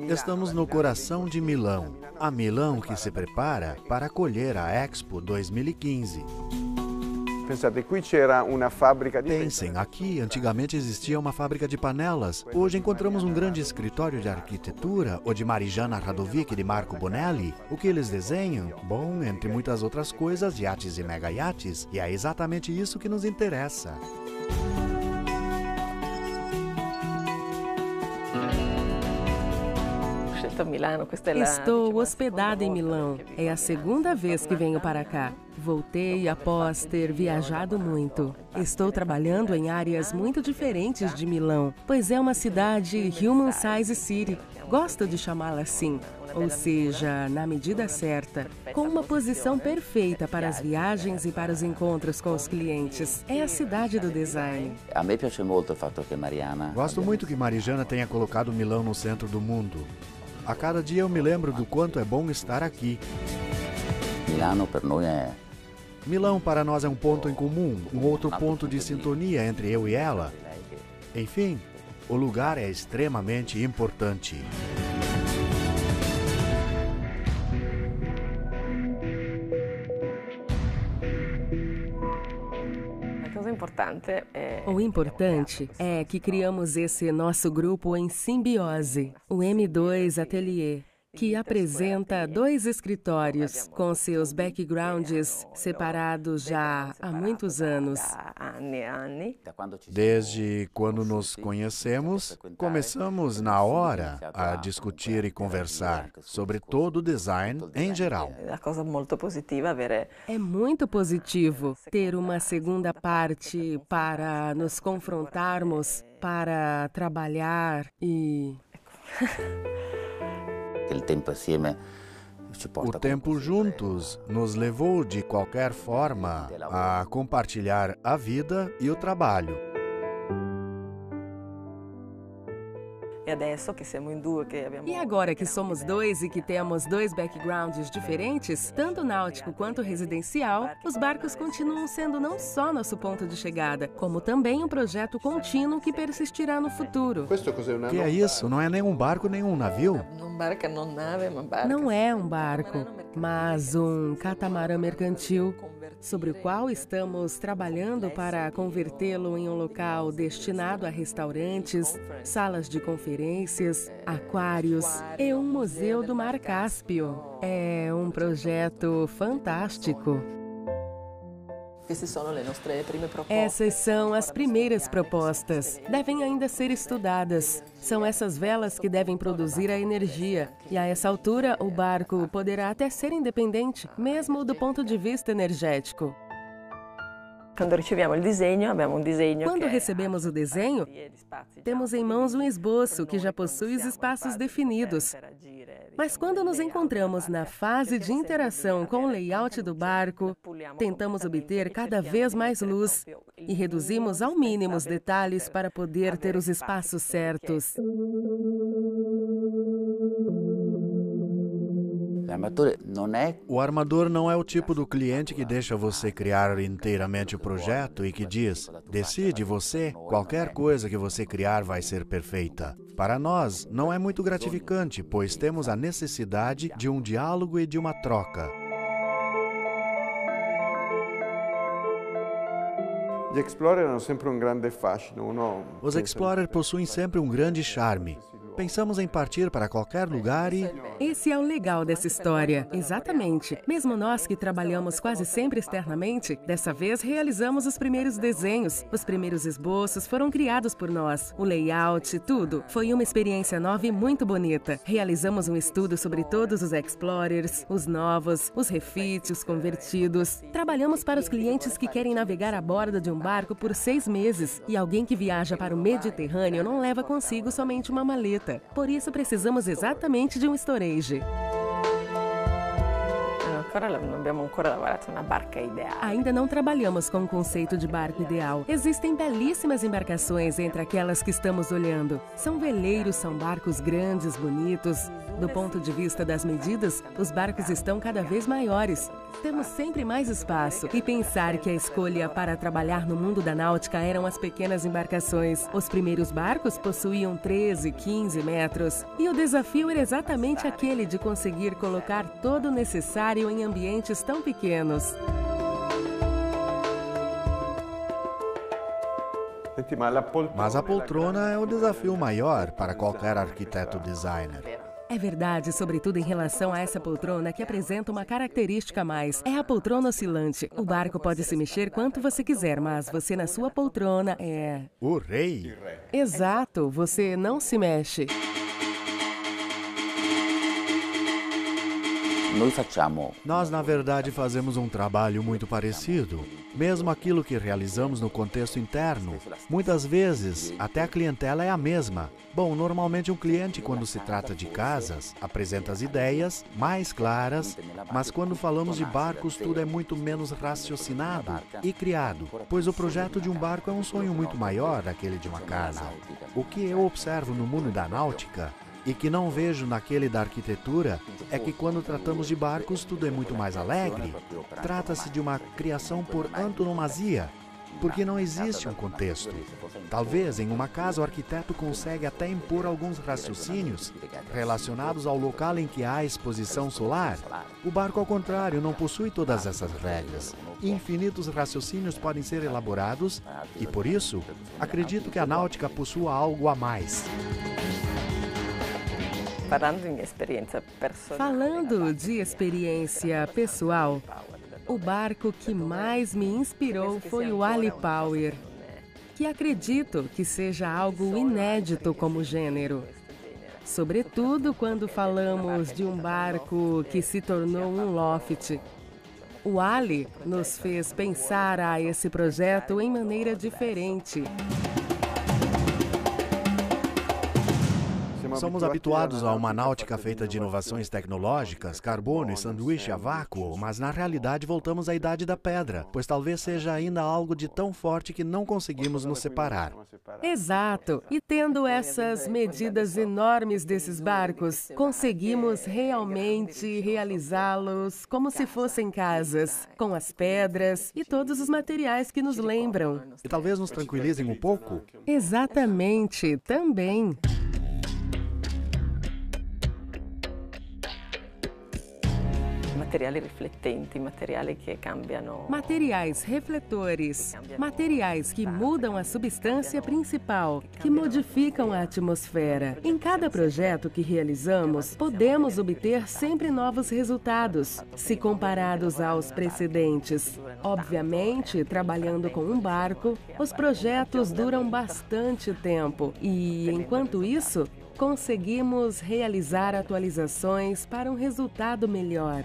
Estamos no coração de Milão, a Milão que se prepara para acolher a Expo 2015. Pensem, aqui antigamente existia uma fábrica de panelas. Hoje encontramos um grande escritório de arquitetura, ou de Marijanna Radovic e de Marco Bonelli. O que eles desenham? Bom, entre muitas outras coisas, iates e mega iates. E é exatamente isso que nos interessa. Estou hospedada em Milão. É a segunda vez que venho para cá. Voltei após ter viajado muito. Estou trabalhando em áreas muito diferentes de Milão, pois é uma cidade human size city. Gosto de chamá-la assim, ou seja, na medida certa, com uma posição perfeita para as viagens e para os encontros com os clientes. É a cidade do design. A me piace molto il fatto che Mariana... Gosto muito que Marijanna tenha colocado Milão no centro do mundo. A cada dia eu me lembro do quanto é bom estar aqui. Milão para nós é um ponto em comum, um outro ponto de sintonia entre eu e ela. Enfim, o lugar é extremamente importante. O importante é que criamos esse nosso grupo em simbiose, o M2 Atelier, que apresenta 2 escritórios com seus backgrounds separados já há muitos anos. Desde quando nos conhecemos, começamos na hora a discutir e conversar sobre todo o design em geral. É muito positivo ter uma segunda parte para nos confrontarmos, para trabalhar e... O tempo juntos nos levou, de qualquer forma, a compartilhar a vida e o trabalho. E agora que somos 2 e que temos 2 backgrounds diferentes, tanto náutico quanto residencial, os barcos continuam sendo não só nosso ponto de chegada, como também um projeto contínuo que persistirá no futuro. Que é isso? Não é nem um barco, nem um navio? Não é um barco, mas um catamarã mercantil, sobre o qual estamos trabalhando para convertê-lo em um local destinado a restaurantes, salas de conferências, aquários e um museu do Mar Cáspio. É um projeto fantástico. Essas são as primeiras propostas. Devem ainda ser estudadas. São essas velas que devem produzir a energia. E a essa altura, o barco poderá até ser independente, mesmo do ponto de vista energético. Quando recebemos o desenho, temos em mãos um esboço que já possui os espaços definidos. Mas quando nos encontramos na fase de interação com o layout do barco, tentamos obter cada vez mais luz e reduzimos ao mínimo os detalhes para poder ter os espaços certos. O armador não é o tipo do cliente que deixa você criar inteiramente o projeto e que diz, decide você, qualquer coisa que você criar vai ser perfeita. Para nós, não é muito gratificante, pois temos a necessidade de um diálogo e de uma troca. Os Explorer possuem sempre um grande charme. Pensamos em partir para qualquer lugar e... Esse é o legal dessa história. Exatamente. Mesmo nós que trabalhamos quase sempre externamente, dessa vez realizamos os primeiros desenhos. Os primeiros esboços foram criados por nós. O layout, tudo. Foi uma experiência nova e muito bonita. Realizamos um estudo sobre todos os Explorers, os novos, os refits, os convertidos. Trabalhamos para os clientes que querem navegar a bordo de um barco por 6 meses. E alguém que viaja para o Mediterrâneo não leva consigo somente uma maleta. Por isso precisamos exatamente de um storage. Ainda não trabalhamos com o conceito de barco ideal. Existem belíssimas embarcações entre aquelas que estamos olhando. São veleiros, são barcos grandes, bonitos. Do ponto de vista das medidas, os barcos estão cada vez maiores. Temos sempre mais espaço. E pensar que a escolha para trabalhar no mundo da náutica eram as pequenas embarcações. Os primeiros barcos possuíam 13, 15 metros. E o desafio era exatamente aquele de conseguir colocar todo o necessário em ambientes tão pequenos. Mas a poltrona é o desafio maior para qualquer arquiteto designer. É verdade, sobretudo em relação a essa poltrona que apresenta uma característica a mais. É a poltrona oscilante. O barco pode se mexer quanto você quiser, mas você na sua poltrona é... o rei. Exato, você não se mexe. Nós, na verdade, fazemos um trabalho muito parecido. Mesmo aquilo que realizamos no contexto interno, muitas vezes até a clientela é a mesma. Bom, normalmente um cliente, quando se trata de casas, apresenta as ideias mais claras, mas quando falamos de barcos, tudo é muito menos raciocinado e criado, pois o projeto de um barco é um sonho muito maior daquele de uma casa. O que eu observo no mundo da náutica e que não vejo naquele da arquitetura é que quando tratamos de barcos tudo é muito mais alegre. Trata-se de uma criação por antonomasia, porque não existe um contexto. Talvez em uma casa o arquiteto consegue até impor alguns raciocínios relacionados ao local em que há exposição solar. O barco, ao contrário, não possui todas essas regras. Infinitos raciocínios podem ser elaborados e, por isso, acredito que a náutica possua algo a mais. Falando de experiência pessoal, o barco que mais me inspirou foi o Ali Power, que acredito que seja algo inédito como gênero. Sobretudo quando falamos de um barco que se tornou um loft. O Ali nos fez pensar a esse projeto em maneira diferente. Somos habituados a uma náutica feita de inovações tecnológicas, carbono e sanduíche a vácuo, mas na realidade voltamos à idade da pedra, pois talvez seja ainda algo de tão forte que não conseguimos nos separar. Exato. E tendo essas medidas enormes desses barcos, conseguimos realmente realizá-los como se fossem casas, com as pedras e todos os materiais que nos lembram. E talvez nos tranquilizem um pouco? Exatamente, também. Materiais refletores, materiais que mudam a substância principal, que modificam a atmosfera. Em cada projeto que realizamos, podemos obter sempre novos resultados, se comparados aos precedentes. Obviamente, trabalhando com um barco, os projetos duram bastante tempo e, enquanto isso, conseguimos realizar atualizações para um resultado melhor.